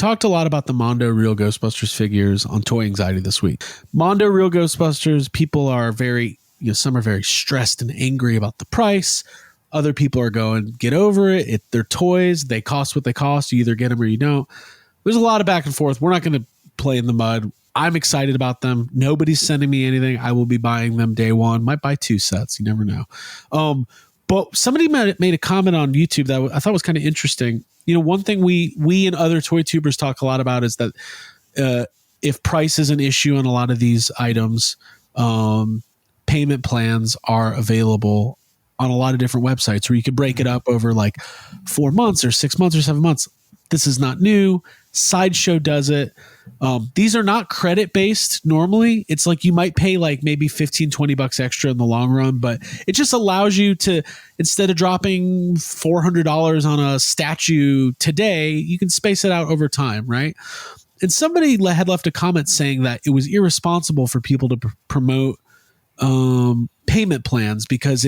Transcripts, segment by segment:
talked a lot about the Mondo Real Ghostbusters figures on Toy Anxiety this week. Mondo Real Ghostbusters, people are very, some are very stressed and angry about the price. Other people are going, get over it. They're toys. They cost what they cost. You either get them or you don't. There's a lot of back and forth. We're not going to play in the mud. I'm excited about them. Nobody's sending me anything. I will be buying them day one. Might buy 2 sets. You never know. But somebody made a comment on YouTube that I thought was kind of interesting. One thing we and other toy tubers talk a lot about is that if price is an issue on a lot of these items, payment plans are available on a lot of different websites where you could break it up over like 4 months or 6 months or 7 months. This is not new. Sideshow does it. These are not credit based normally. It's like you might pay like maybe $15-20 extra in the long run, but it just allows you to, instead of dropping $400 on a statue today, you can space it out over time, right? And somebody had left a comment saying that it was irresponsible for people to promote payment plans because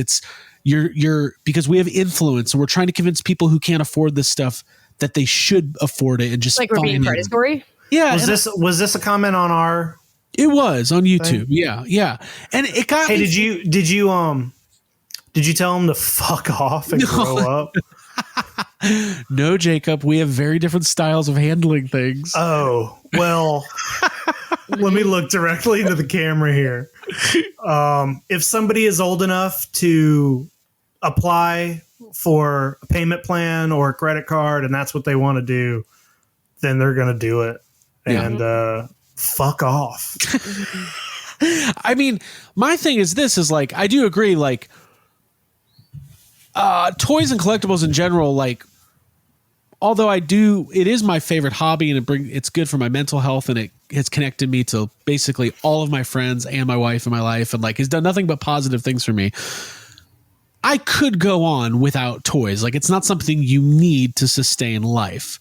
because we have influence and we're trying to convince people who can't afford this stuff that they should afford it and just like we're being predatory. Yeah. Was this a comment on our? It was on YouTube. Thing? Yeah. And it got. Hey, did you tell him to fuck off and grow up? No, Jacob. We have very different styles of handling things. Oh well. Let me look directly into the camera here. If somebody is old enough to apply for a payment plan or a credit card and that's what they want to do, then they're going to do it. And fuck off. I mean, my thing is this is like, I do agree, like toys and collectibles in general, like, although it is my favorite hobby and it's good for my mental health and it has connected me to basically all of my friends and my wife in my life and like has done nothing but positive things for me. I could go on without toys. Like it's not something you need to sustain life,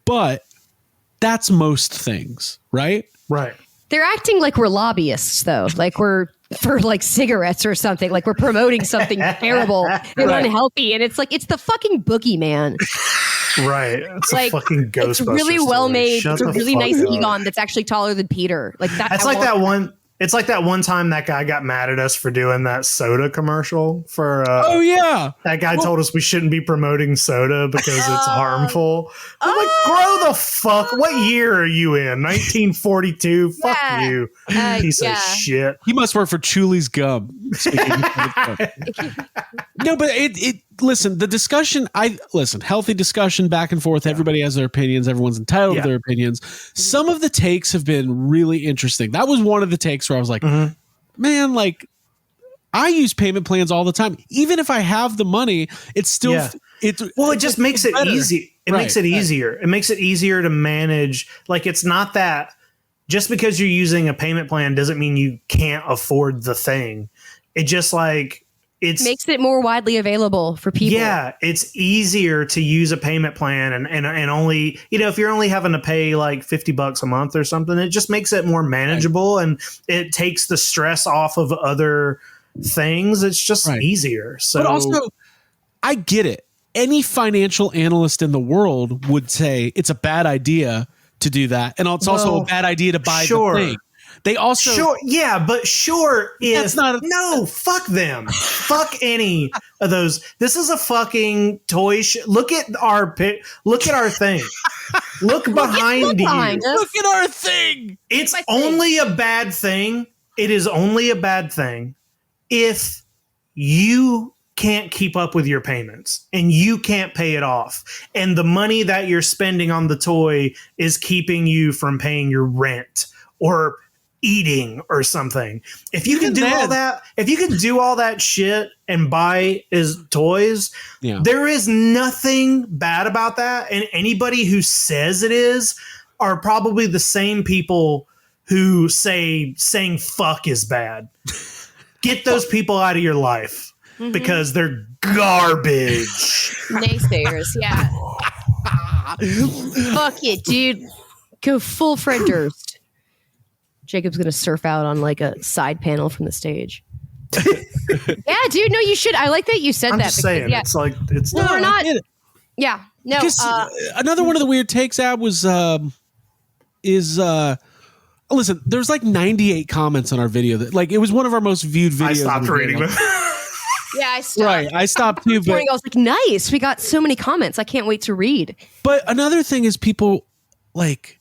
but that's most things, right? Right. They're acting like we're lobbyists though. Like we're for like cigarettes or something, like we're promoting something terrible and unhealthy. And it's like, it's the fucking boogeyman. Right. It's like, a fucking Ghostbusters. It's really well made. It's a really nice up. Egon that's actually taller than Peter. Like that. It's like that one. It's like that one time that guy got mad at us for doing that soda commercial for. Oh yeah, that guy told us we shouldn't be promoting soda because it's harmful. I'm like, grow the fuck. What year are you in? 1942. Fuck you, piece of shit. He must work for Chuli's Gum. No, but listen, the discussion. Healthy discussion back and forth. Everybody has their opinions. Everyone's entitled to their opinions. Some of the takes have been really interesting. That was one of the takes where I was like, man, like I use payment plans all the time. Even if I have the money, it's still it just makes it easy. It makes it easier. It makes it easier to manage. Like it's not that just because you're using a payment plan doesn't mean you can't afford the thing. It just like it makes it more widely available for people. Yeah, it's easier to use a payment plan and only, if you're only having to pay like $50 a month or something, it just makes it more manageable and it takes the stress off of other things. It's just easier. So, but also, I get it. Any financial analyst in the world would say it's a bad idea to do that, and it's also a bad idea to buy the thing. They also is not no, fuck them. Fuck any of those. This is a fucking toy look at our thing. Look behind you. Look at our thing. It's only a bad thing. It is only a bad thing if you can't keep up with your payments and you can't pay it off. And the money that you're spending on the toy is keeping you from paying your rent or eating or something. If you can do all that shit and buy his toys, there is nothing bad about that. And anybody who says it is are probably the same people who saying fuck is bad. Get those people out of your life because they're garbage. Naysayers, yeah. Fuck it, dude. Go full Fred Durst. Jacob's gonna surf out on like a side panel from the stage. Yeah, dude. No, you should. I like that you said I'm that. Just saying, it's like it's. No, we're not. Yeah, No, Another one of the weird takes, Ab, was listen, there's like 98 comments on our video that like it was one of our most viewed videos. I stopped reading them. yeah, I stopped. Right, I stopped too. But I was like, nice. We got so many comments. I can't wait to read. But another thing is people like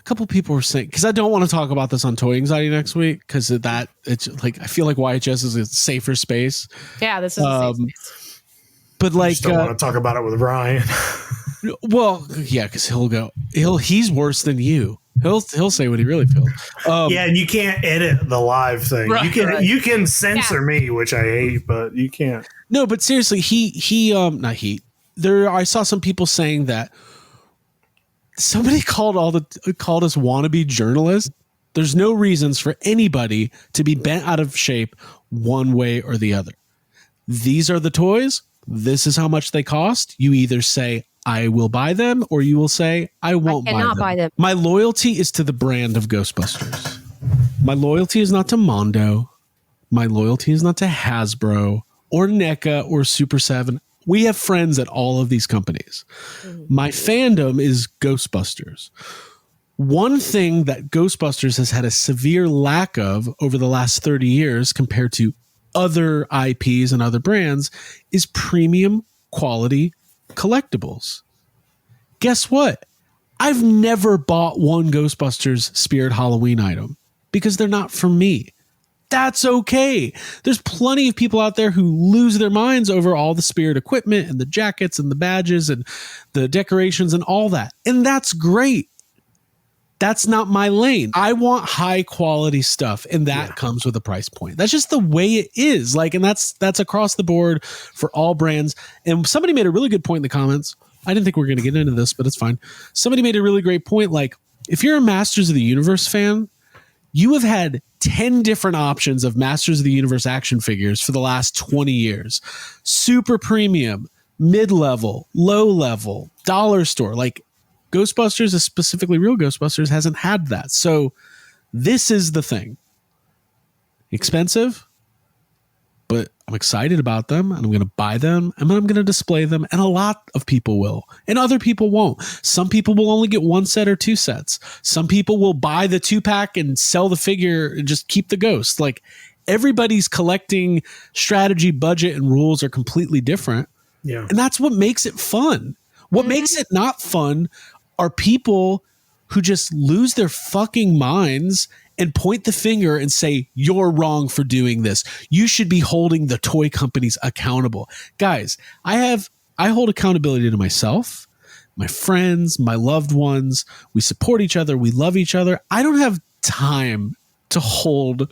a couple people were saying, because I don't want to talk about this on Toy Anxiety next week because of that. It's like I feel like YHS is a safer space. Yeah, this is a safe space. But like, Just don't want to talk about it with Ryan. Well, yeah, because he's worse than you. He'll say what he really feels. Yeah, and you can't edit the live thing. Right, you can censor me, which I hate, but you can't. No, but seriously, I saw some people saying that somebody called us wannabe journalists. There's no reasons for anybody to be bent out of shape one way or the other. These are the toys. This is how much they cost. You either say, I will buy them, or you will say, I won't buy them. My loyalty is to the brand of Ghostbusters. My loyalty is not to Mondo. My loyalty is not to Hasbro or NECA or Super 7. We have friends at all of these companies. My fandom is Ghostbusters. One thing that Ghostbusters has had a severe lack of over the last 30 years compared to other IPs and other brands is premium quality collectibles. Guess what? I've never bought one Ghostbusters Spirit Halloween item because they're not for me. That's okay. There's plenty of people out there who lose their minds over all the Spirit equipment and the jackets and the badges and the decorations and all that. And that's great. That's not my lane. I want high quality stuff, and that comes with a price point. That's just the way it is. Like, and that's across the board for all brands. And somebody made a really good point in the comments. I didn't think we were going to get into this, but it's fine. Somebody made a really great point. Like, if you're a Masters of the Universe fan, you have had 10 different options of Masters of the Universe action figures for the last 20 years. Super premium, mid-level, low-level, dollar store. Like, Ghostbusters, specifically Real Ghostbusters, hasn't had that. So this is the thing. Expensive, but I'm excited about them, and I'm going to buy them, and I'm going to display them, and a lot of people will, and other people won't. Some people will only get one set or two sets. Some people will buy the 2-pack and sell the figure and just keep the ghost. Like, everybody's collecting strategy, budget, and rules are completely different. Yeah. And that's what makes it fun. What makes it not fun are people who just lose their fucking minds and point the finger and say, you're wrong for doing this. You should be holding the toy companies accountable. Guys, I hold accountability to myself, my friends, my loved ones. We support each other. We love each other. I don't have time to hold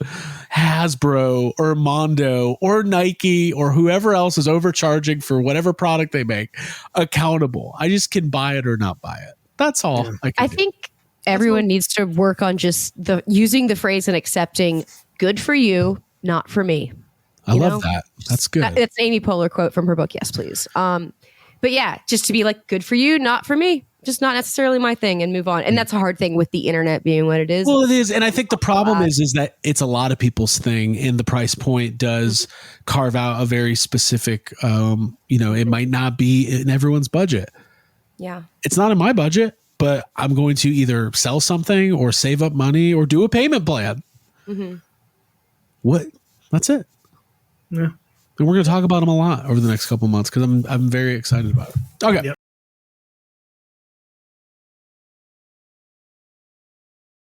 Hasbro or Mondo or Nike or whoever else is overcharging for whatever product they make accountable. I just can buy it or not buy it. That's all. Yeah. I think everyone needs to work on just using the phrase and accepting good for you, not for me. I love that. That's good. That's an Amy Poehler quote from her book. Yes, please. But yeah, just to be like, good for you, not for me. Just not necessarily my thing, and move on. And that's a hard thing with the internet being what it is. Well, it is. And I think the problem is that it's a lot of people's thing, and the price point does carve out a very specific, it might not be in everyone's budget. Yeah. It's not in my budget, but I'm going to either sell something or save up money or do a payment plan. That's it. Yeah. And we're going to talk about them a lot over the next couple of months because I'm very excited about it. Okay. Yep.